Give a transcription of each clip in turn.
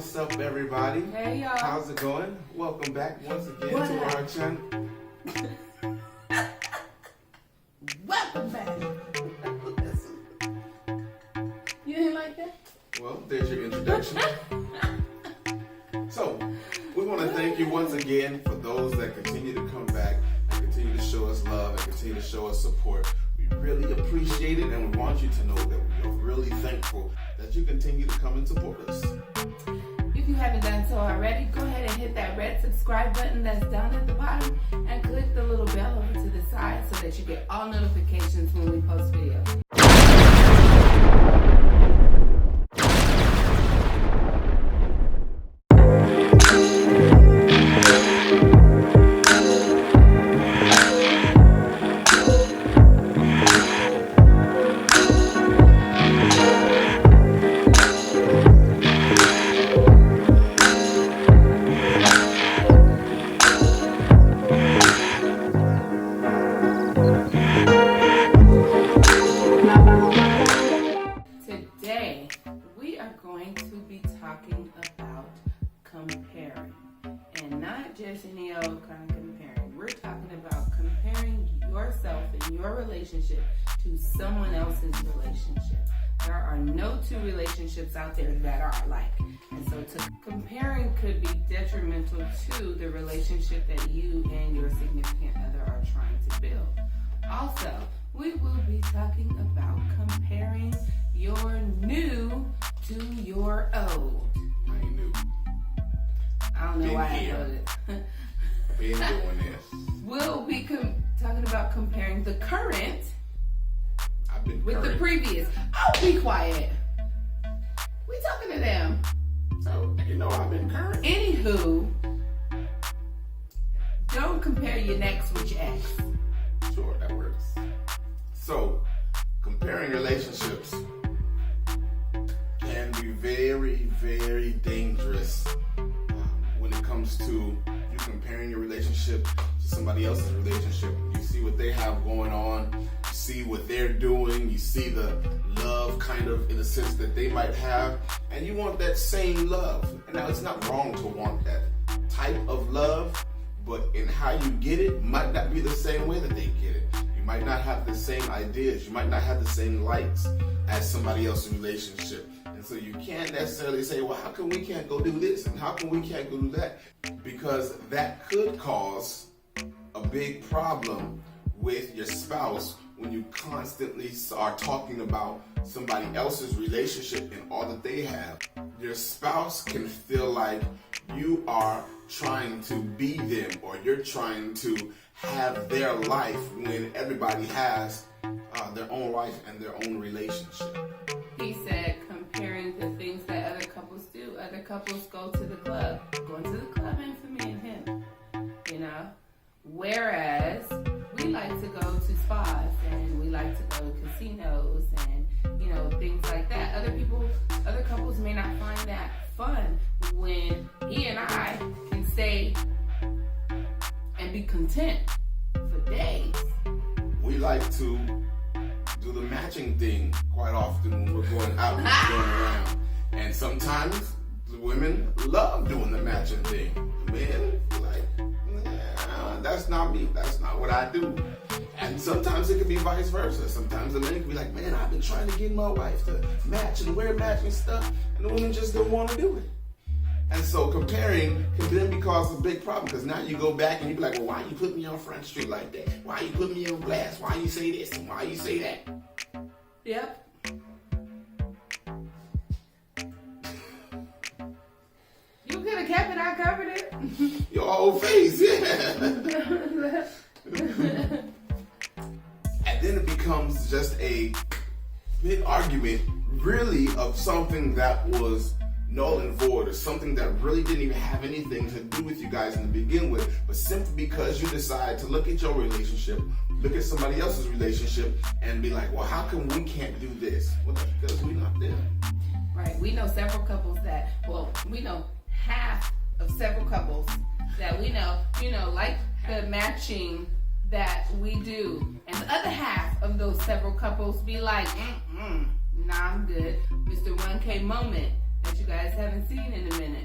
What's up, everybody? Hey, y'all. How's it going? Welcome back once again to our channel. Welcome back. You didn't like that? Well, there's your introduction. So, we want to thank you once again for those that continue to come back and continue to show us love and continue to show us support. We really appreciate it, and we want you to know that we are really thankful that you continue to come and support us. If you haven't done so already, go ahead and hit that red subscribe button that's down at the bottom and click the little bell over to the side so that you get all notifications when we post videos. Today, we are going to be talking about comparing, and not just any old kind of comparing. We're talking about comparing yourself and your relationship to someone else's relationship. There are no two relationships out there that are alike, and so comparing could be detrimental to the relationship that you and your significant other are trying to build. Also, we will be talking about comparing your new to your old. I ain't new. I don't know Been why here. I know this. Been doing this. We'll be talking about comparing the current I've been with the current. previous. Oh, be quiet. We talking to them. So, you know I've been current. Anywho, don't compare your next with your ex. Sure, that works. So, comparing relationships can be very, very dangerous when it comes to you comparing your relationship to somebody else's relationship. You see what they have going on, you see what they're doing, you see the love kind of in the sense that they might have, and you want that same love. And now it's not wrong to want that type of love, but in how you get it might not be the same way that they get it. You might not have the same ideas. You might not have the same likes as somebody else's relationship. And so you can't necessarily say, well, how come we can't go do this? And how come we can't go do that? Because that could cause a big problem with your spouse when you constantly are talking about somebody else's relationship and all that they have. Your spouse can feel like you are trying to be them, or you're trying to have their life when everybody has their own life and their own relationship. He said comparing the things that other couples do. Other couples go to the club. Going to the club ain't for me and him, you know? Whereas we like to go to spas and we like to go to casinos and, you know, things like that. Other couples may not find that fun when he and I can stay and be content for days. We like to do the matching thing quite often when we're going out and going around. And sometimes the women love doing the matching thing. The men like, nah, that's not me. That's not what I do. And sometimes it can be vice versa. Sometimes the men can be like, man, I've been trying to get my wife to match and wear matching stuff, and the women just don't want to do it. And so comparing can then cause a big problem, because now you go back and you be like, well, why you put me on Front Street like that? Why you put me on blast? Why you say this and why you say that? Yep. You could have kept it. I covered it. Your whole face, yeah. And then it becomes just a big argument, really, of something that was null and void, or something that really didn't even have anything to do with you guys in the begin with, but simply because you decide to look at your relationship, look at somebody else's relationship, and be like, well, how come we can't do this? Well, that's because we're not there. Right. We know several couples that, well, we know half of several couples that we know, like the matching that we do. And the other half of those several couples be like, nah, I'm good. Mr. 1K moment that you guys haven't seen in a minute.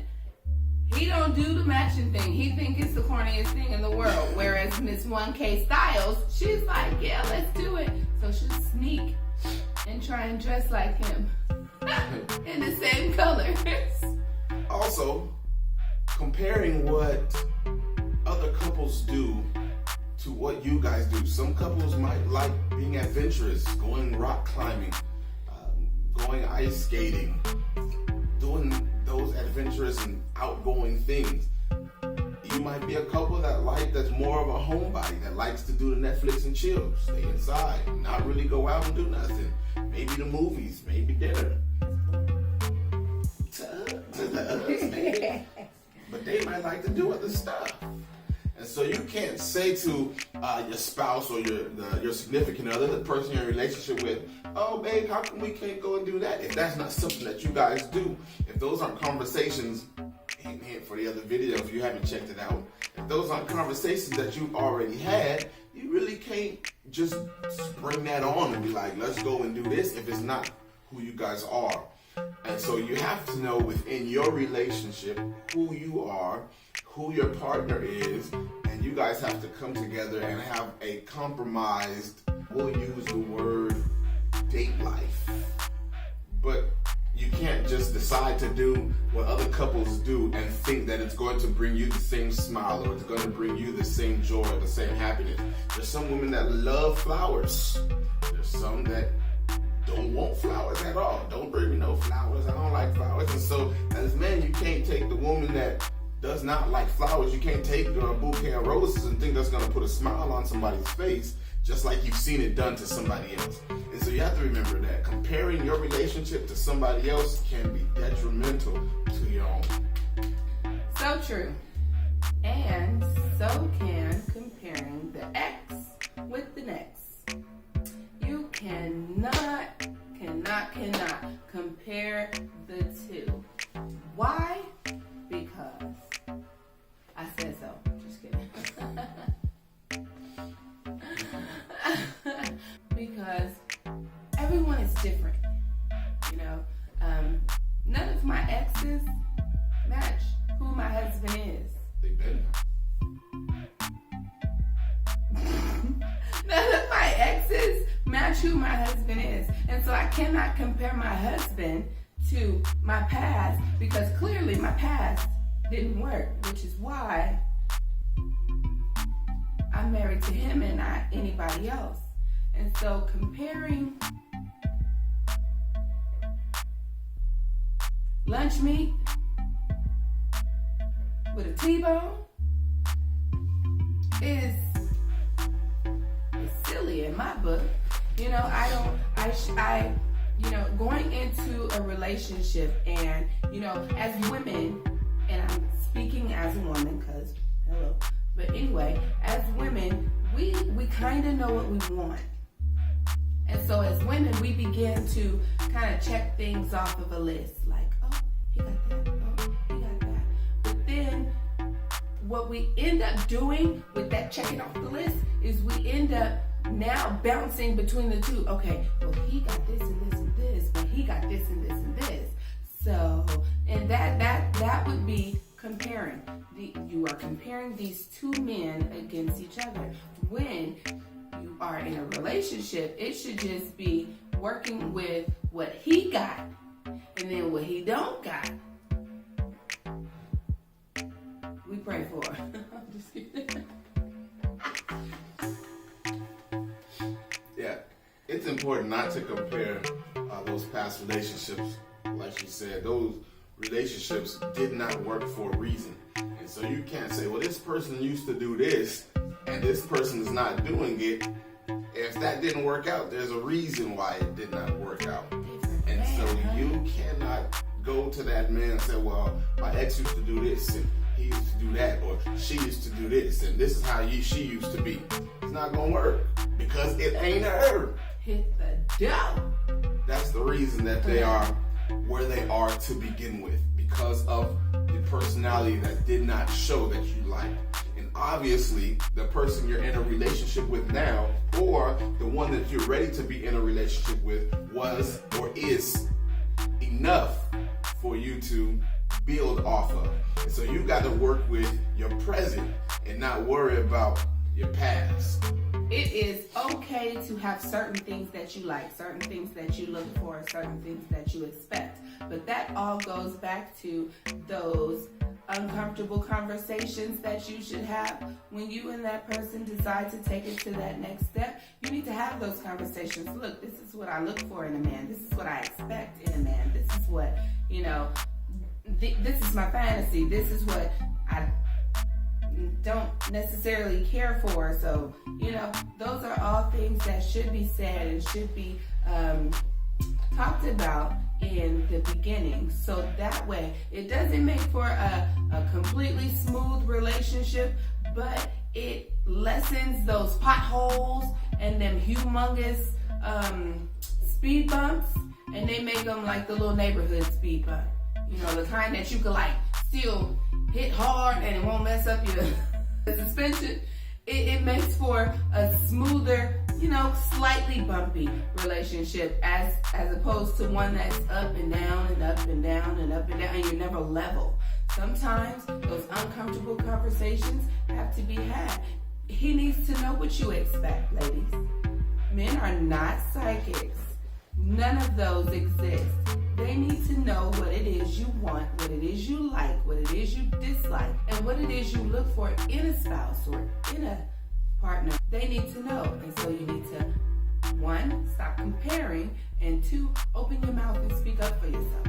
don't do the matching thing. He think it's the corniest thing in the world. Whereas Miss 1K Styles, she's like, yeah, let's do it. So she'll sneak and try and dress like him in the same colors. Also, comparing what other couples do to what you guys do. Some couples might like being adventurous, going rock climbing, going ice skating, doing those adventurous and outgoing things. You might be a couple that's more of a homebody, that likes to do the Netflix and chill, stay inside, not really go out and do nothing. Maybe the movies, maybe dinner. To the others, but they might like to do other stuff. And so you can't say to your spouse or your significant other, the person you're in a relationship with, oh babe, how come we can't go and do that? If that's not something that you guys do, if those aren't conversations, hint for the other video if you haven't checked it out, if those aren't conversations that you've already had, you really can't just bring that on and be like, let's go and do this if it's not who you guys are. And so you have to know within your relationship who you are, who your partner is, and you guys have to come together and have a compromised, we'll use the word date life. But you can't just decide to do what other couples do and think that it's going to bring you the same smile or it's going to bring you the same joy or the same happiness. There's some women that love flowers. There's some that don't want flowers at all. Don't bring me no flowers. I don't like flowers. And so as men, you can't take the woman that does not like flowers. You can't take a bouquet of roses and think that's going to put a smile on somebody's face, just like you've seen it done to somebody else. And so you have to remember that comparing your relationship to somebody else can be detrimental to your own. So true. And so can comparing the ex with the next. You cannot compare the two. Why? Because I said so. Just kidding. Because everyone is different. You know, none of my exes match who my husband is. They better. None of my exes match who my husband is. And so I cannot compare my husband to my past because clearly my past didn't work, which is why I'm married to him and not anybody else. And so comparing lunch meat with a T-bone is silly in my book. You know, going into a relationship and, you know, as women, and I'm speaking as a woman because, hello, but anyway, as women, we kind of know what we want. And so as women, we begin to kind of check things off of a list. Like, oh, he got that. Oh, he got that. But then what we end up doing with that checking off the list is we end up now bouncing between the two. Okay, well, he got this and this and this, but he got this and this and this. So, and that would be comparing. You are comparing these two men against each other. When you are in a relationship, it should just be working with what he got and then what he don't got. We pray for. I'm just kidding. Yeah, it's important not to compare those past relationships. Like you said, those relationships did not work for a reason. And so you can't say, well, this person used to do this and this person is not doing it. If that didn't work out, there's a reason why it did not work out. And so you cannot go to that man and say, well, my ex used to do this and he used to do that, or she used to do this and this is how she used to be. It's not going to work because it ain't her. Hit the dough. That's the reason that they are where they are to begin with, because of the personality that did not show that you liked. And obviously, the person you're in a relationship with now, or the one that you're ready to be in a relationship with, was or is enough for you to build off of. And so you got to work with your present and not worry about your past. It is okay to have certain things that you like, certain things that you look for, certain things that you expect. But that all goes back to those uncomfortable conversations that you should have when you and that person decide to take it to that next step. You need to have those conversations. Look, this is what I look for in a man. This is what I expect in a man. This is what, this is my fantasy. This is what I don't necessarily care for. So, those are all things that should be said and should be talked about in the beginning. So that way, it doesn't make for a completely smooth relationship, but it lessens those potholes and them humongous speed bumps, and they make them like the little neighborhood speed bump. The kind that you could still hit hard and it won't mess up your suspension. It makes for a smoother, slightly bumpy relationship as opposed to one that's up and down and up and down and up and down, and you're never level. Sometimes those uncomfortable conversations have to be had. He needs to know what you expect, ladies. Men are not psychics. None of those exist. They need to know what it is you want, what it is you like, what it is you dislike, and what it is you look for in a spouse or in a partner. They need to know. And so you need to, 1, stop comparing, and 2, open your mouth and speak up for yourself.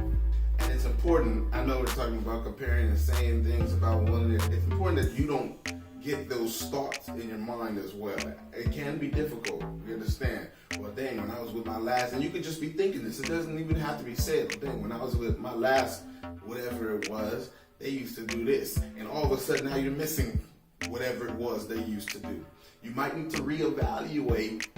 And it's important, I know we're talking about comparing and saying things about one another. It's important that you don't get those thoughts in your mind as well. It can be difficult, you understand. Well, dang, when I was with my last, and you could just be thinking this, it doesn't even have to be said. But dang, when I was with my last, whatever it was, they used to do this. And all of a sudden now you're missing whatever it was they used to do. You might need to reevaluate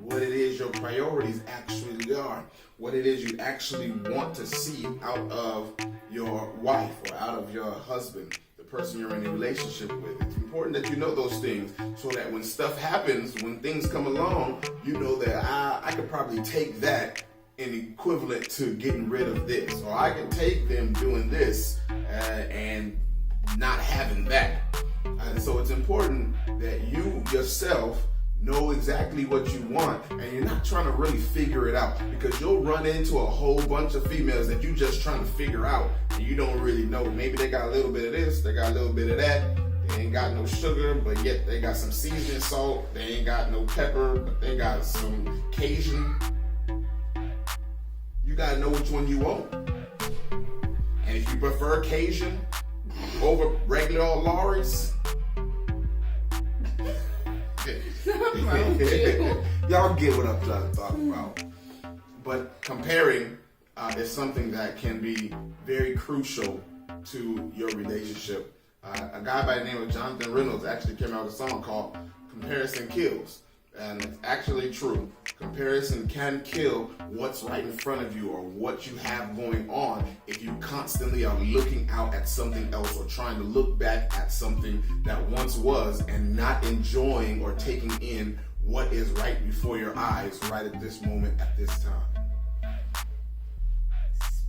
what it is your priorities actually are, what it is you actually want to see out of your wife or out of your husband, the person you're in a relationship with. It's important that you know those things so that when stuff happens, when things come along, you know that I could probably take that in equivalent to getting rid of this, or I can take them doing this and not having that. And so it's important that you yourself know exactly what you want, and you're not trying to really figure it out, because you'll run into a whole bunch of females that you just trying to figure out and you don't really know. Maybe they got a little bit of this, they got a little bit of that, they ain't got no sugar, but yet they got some seasoning salt, they ain't got no pepper, but they got some Cajun. You gotta know which one you want. And if you prefer Cajun over regular old Lawry's, y'all get what I'm trying to talk about. But comparing is something that can be very crucial to your relationship. A guy by the name of Jonathan Reynolds actually came out with a song called Comparison Kills. And it's actually true. Comparison can kill what's right in front of you or what you have going on if you constantly are looking out at something else or trying to look back at something that once was and not enjoying or taking in what is right before your eyes right at this moment, at this time.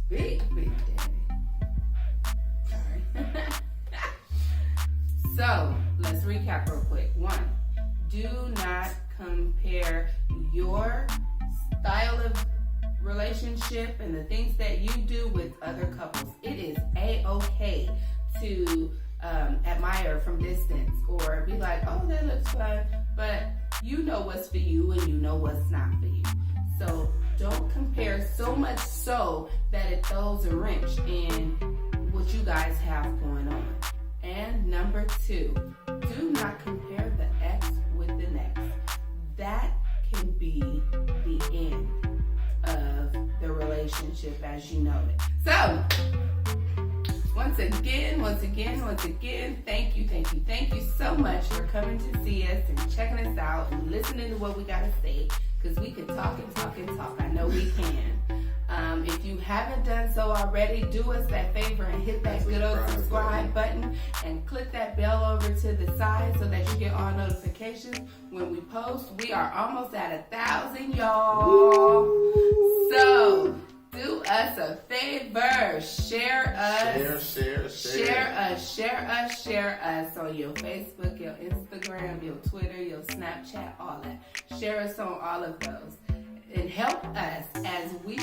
Speak, Big Daddy. Sorry. So, let's recap real quick. 1, do not compare your style of relationship and the things that you do with other couples. It is a-okay to admire from distance or be like, oh, that looks fun, but you know what's for you and you know what's not for you. So don't compare so much so that it throws a wrench in what you guys have going on. And number 2, do not compare the ex with the next. That can be the end of the relationship as you know it. So, once again, thank you so much for coming to see us and checking us out and listening to what we got to say, because we can talk and talk and talk. I know we can. If you haven't done so already, do us that favor and hit that good old subscribe button and click that bell over to the side so that you get all notifications when we post. We are almost at 1,000, y'all. So Do us a favor. Share us. Share us on your Facebook, your Instagram, your Twitter, your Snapchat, all that. Share us on all of those. And help us as we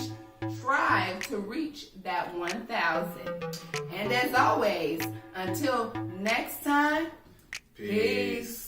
strive to reach that 1,000. And as always, until next time, Peace.